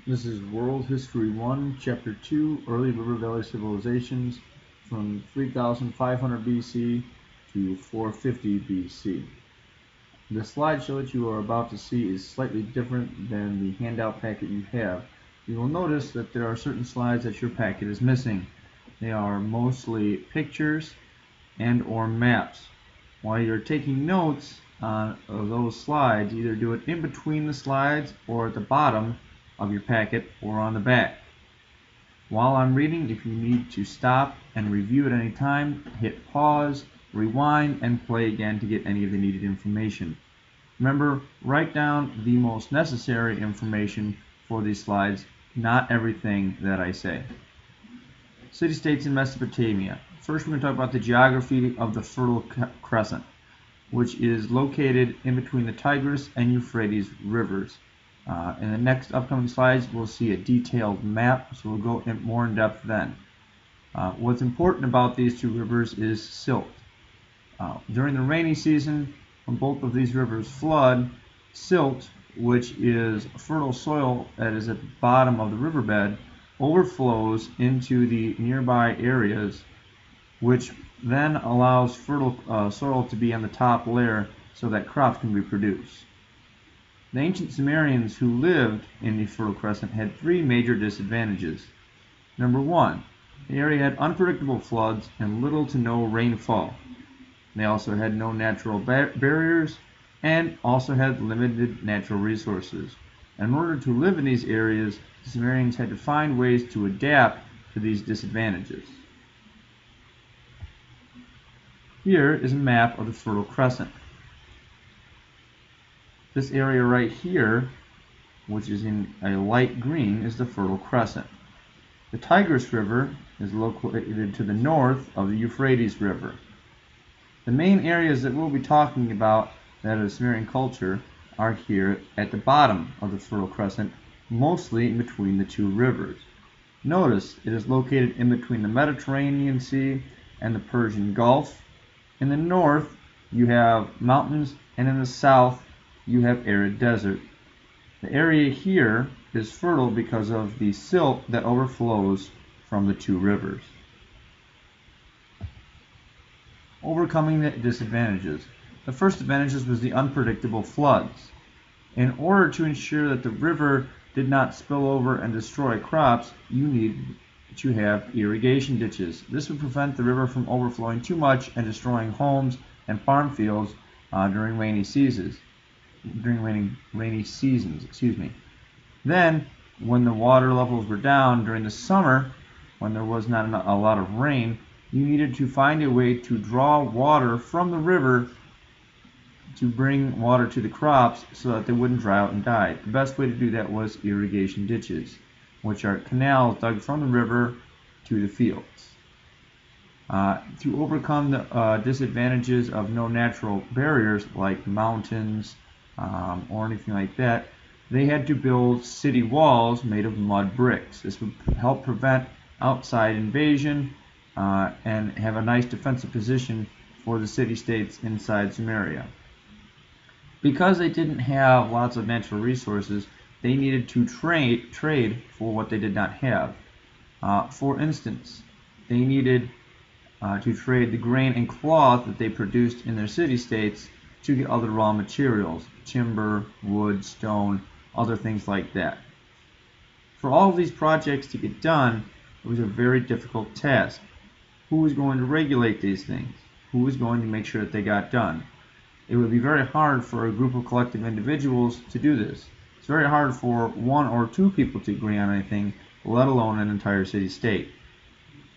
This is World History 1, Chapter 2, Early River Valley Civilizations from 3500 BC to 450 BC. The slideshow that you are about to see is slightly different than the handout packet you have. You will notice that there are certain slides that your packet is missing. They are mostly pictures and or maps. While you're taking notes of those slides, either do it in between the slides or at the bottom of your packet or on the back. While I'm reading, if you need to stop and review at any time, hit pause, rewind, and play again to get any of the needed information. Remember, write down the most necessary information for these slides, not everything that I say. City-states in Mesopotamia. First, we're going to talk about the geography of the Fertile Crescent, which is located in between the Tigris and Euphrates rivers. In the next upcoming slides, we'll see a detailed map, so we'll go more in depth then. What's important about these two rivers is silt. During the rainy season, when both of these rivers flood, silt, which is fertile soil that is at the bottom of the riverbed, overflows into the nearby areas, which then allows fertile soil to be on the top layer so that crops can be produced. The ancient Sumerians who lived in the Fertile Crescent had three major disadvantages. Number one, the area had unpredictable floods and little to no rainfall. They also had no natural barriers and also had limited natural resources. In order to live in these areas, the Sumerians had to find ways to adapt to these disadvantages. Here is a map of the Fertile Crescent. This area right here, which is in a light green, is the Fertile Crescent. The Tigris River is located to the north of the Euphrates River. The main areas that we'll be talking about that are Sumerian culture are here at the bottom of the Fertile Crescent, mostly in between the two rivers. Notice it is located in between the Mediterranean Sea and the Persian Gulf. In the north, you have mountains, and in the south, you have arid desert. The area here is fertile because of the silt that overflows from the two rivers. Overcoming the disadvantages. The first advantage was the unpredictable floods. In order to ensure that the river did not spill over and destroy crops, you need to have irrigation ditches. This would prevent the river from overflowing too much and destroying homes and farm fields during rainy seasons. Then, when the water levels were down during the summer, when there was not a lot of rain, you needed to find a way to draw water from the river to bring water to the crops so that they wouldn't dry out and die. The best way to do that was irrigation ditches, which are canals dug from the river to the fields. To overcome the disadvantages of no natural barriers like mountains or anything like that, they had to build city walls made of mud bricks. This would help prevent outside invasion and have a nice defensive position for the city-states inside Sumeria. Because they didn't have lots of natural resources, they needed to trade for what they did not have. For instance, they needed to trade the grain and cloth that they produced in their city-states to get other raw materials, timber, wood, stone, other things like that. For all of these projects to get done, it was a very difficult task. Who was going to regulate these things? Who was going to make sure that they got done? It would be very hard for a group of collective individuals to do this. It's very hard for one or two people to agree on anything, let alone an entire city-state.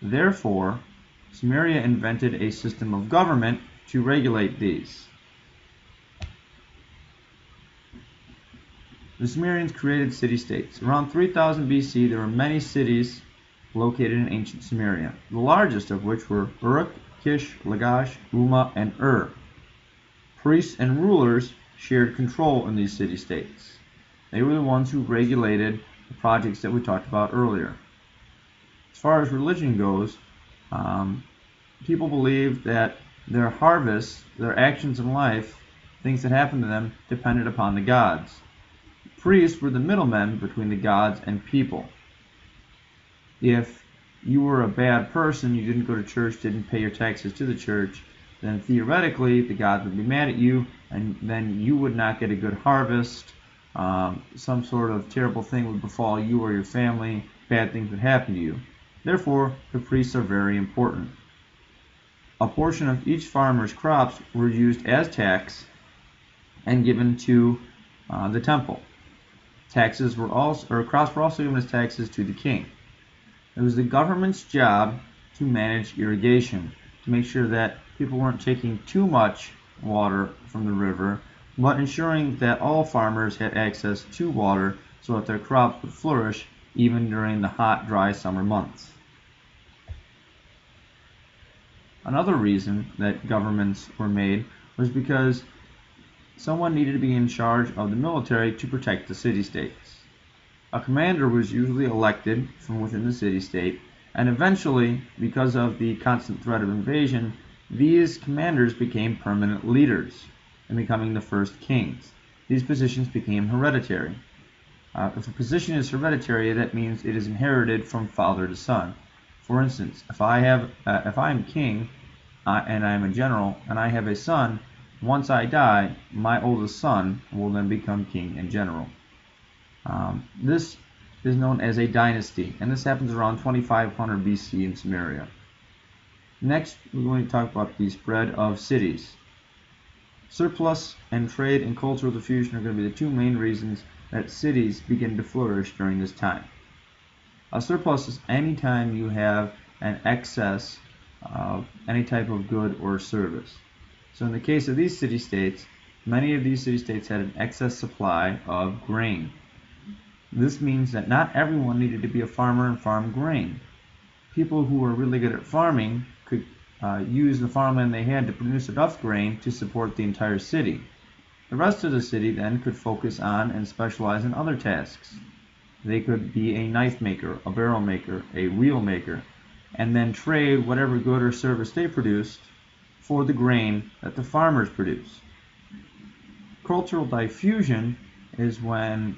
Therefore, Sumeria invented a system of government to regulate these. The Sumerians created city-states. Around 3000 BC, there were many cities located in ancient Sumeria, the largest of which were Uruk, Kish, Lagash, Umma, and Ur. Priests and rulers shared control in these city-states. They were the ones who regulated the projects that we talked about earlier. As far as religion goes, people believed that their harvests, their actions in life, things that happened to them, depended upon the gods. Priests were the middlemen between the gods and people. If you were a bad person, you didn't go to church, didn't pay your taxes to the church, then theoretically the gods would be mad at you, and then you would not get a good harvest. Some sort of terrible thing would befall you or your family. Bad things would happen to you. Therefore, the priests are very important. A portion of each farmer's crops were used as tax and given to the temple. Crops were also given as taxes to the king. It was the government's job to manage irrigation, to make sure that people weren't taking too much water from the river, but ensuring that all farmers had access to water so that their crops would flourish even during the hot, dry summer months. Another reason that governments were made was because someone needed to be in charge of the military to protect the city-states. A commander was usually elected from within the city-state, and eventually, because of the constant threat of invasion, these commanders became permanent leaders and becoming the first kings. These positions became hereditary. If a position is hereditary, that means it is inherited from father to son. For instance, if I am king and I am a general and I have a son, once I die, my oldest son will then become king and general. This is known as a dynasty, and this happens around 2500 BC in Sumeria. Next, we're going to talk about the spread of cities. Surplus and trade and cultural diffusion are going to be the two main reasons that cities begin to flourish during this time. A surplus is any time you have an excess of any type of good or service. So in the case of these city-states, many of these city-states had an excess supply of grain. This means that not everyone needed to be a farmer and farm grain. People who were really good at farming could use the farmland they had to produce enough grain to support the entire city. The rest of the city then could focus on and specialize in other tasks. They could be a knife maker, a barrel maker, a wheel maker, and then trade whatever good or service they produced for the grain that the farmers produced. Cultural diffusion is when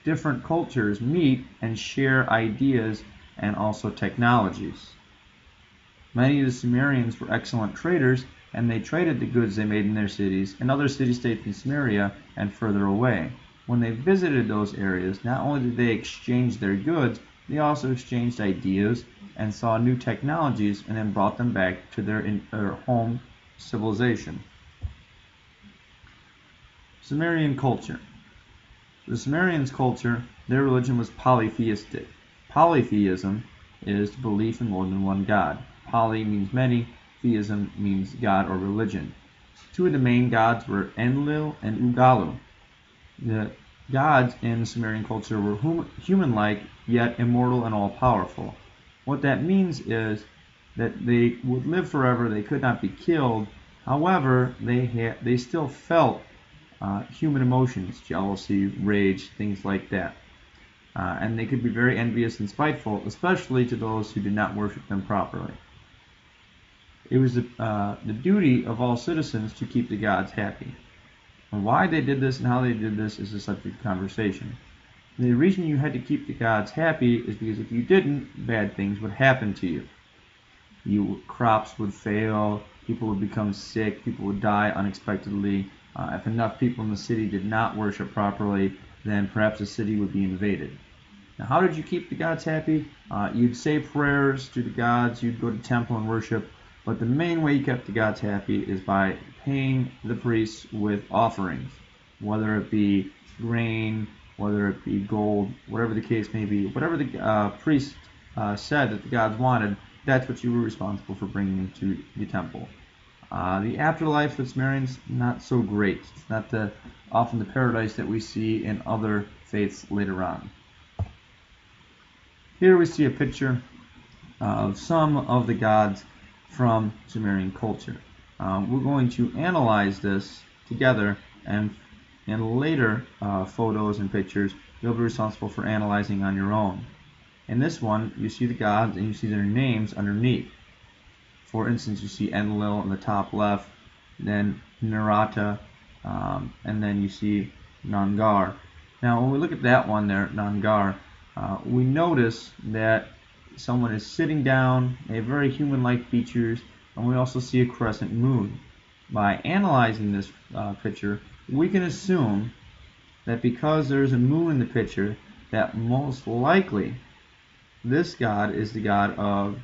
different cultures meet and share ideas and also technologies. Many of the Sumerians were excellent traders, and they traded the goods they made in their cities in other city-states in Sumeria and further away. When they visited those areas, not only did they exchange their goods, they also exchanged ideas and saw new technologies and then brought them back to their home civilization. Sumerian culture. The Sumerians' culture, their religion was polytheistic. Polytheism is belief in more than one god. Poly means many, theism means god or religion. Two of the main gods were Enlil and Ugalu. The gods in Sumerian culture were human-like, yet immortal and all-powerful. What that means is that they would live forever, they could not be killed. However, they still felt human emotions, jealousy, rage, things like that. And they could be very envious and spiteful, especially to those who did not worship them properly. It was the duty of all citizens to keep the gods happy. And why they did this and how they did this is a subject of conversation. And the reason you had to keep the gods happy is because if you didn't, bad things would happen to you. Crops would fail, people would become sick, people would die unexpectedly. If enough people in the city did not worship properly, then perhaps the city would be invaded. Now, how did you keep the gods happy? You'd say prayers to the gods, you'd go to temple and worship, but the main way you kept the gods happy is by paying the priests with offerings, whether it be grain, whether it be gold, whatever the case may be. Whatever the priest said that the gods wanted, that's what you were responsible for bringing to the temple. The afterlife with Sumerians, not so great. It's not often the paradise that we see in other faiths later on. Here we see a picture of some of the gods from Sumerian culture. We're going to analyze this together, and in later photos and pictures, you'll be responsible for analyzing on your own. In this one, you see the gods and you see their names underneath. For instance, you see Enlil in the top left, then Narata, and then you see Nangar Now, when we look at that one there, Nangar, we notice that someone is sitting down, they have very human-like features, and we also see a crescent moon. By analyzing this picture, we can assume that because there's a moon in the picture, that most likely this god is the god of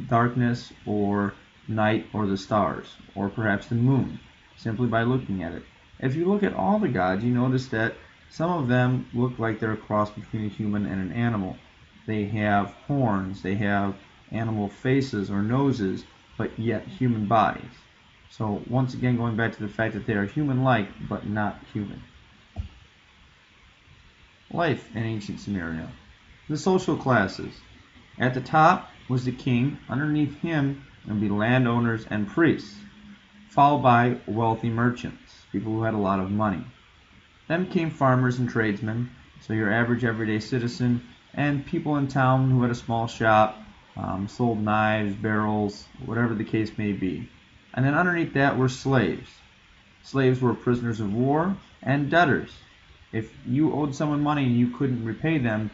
darkness or night or the stars, or perhaps the moon, simply by looking at it. If you look at all the gods, you notice that some of them look like they're a cross between a human and an animal. They have horns, they have animal faces or noses, but yet human bodies. So once again, going back to the fact that they are human-like, but not human. Life in ancient Sumeria. The social classes. At the top was the king. Underneath him would be landowners and priests, followed by wealthy merchants, people who had a lot of money. Then came farmers and tradesmen, so your average everyday citizen, and people in town who had a small shop, sold knives, barrels, whatever the case may be. And then underneath that were slaves. Slaves were prisoners of war and debtors. If you owed someone money and you couldn't repay them,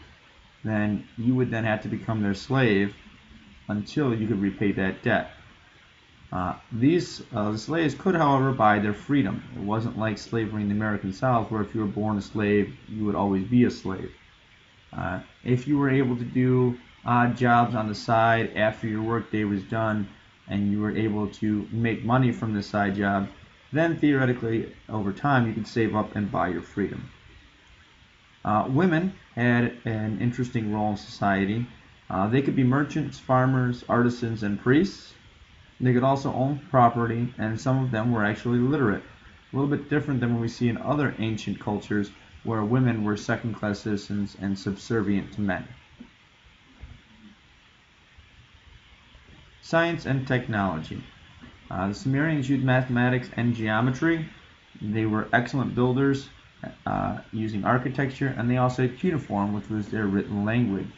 then you would then have to become their slave until you could repay that debt. The slaves could, however, buy their freedom. It wasn't like slavery in the American South, where if you were born a slave, you would always be a slave. If you were able to do odd jobs on the side after your workday was done, and you were able to make money from the side job, then theoretically, over time, you could save up and buy your freedom. Women had an interesting role in society. They could be merchants, farmers, artisans, and priests. They could also own property, and some of them were actually literate. A little bit different than what we see in other ancient cultures where women were second-class citizens and subservient to men. Science and technology. The Sumerians used mathematics and geometry. They were excellent builders using architecture, and they also had cuneiform, which was their written language.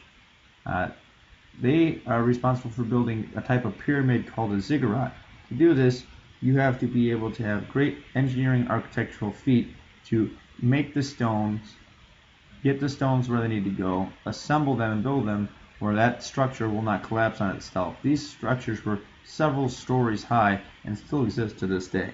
They are responsible for building a type of pyramid called a ziggurat. To do this, you have to be able to have great engineering architectural feat to make the stones, get the stones where they need to go, assemble them and build them where that structure will not collapse on itself. These structures were several stories high and still exist to this day.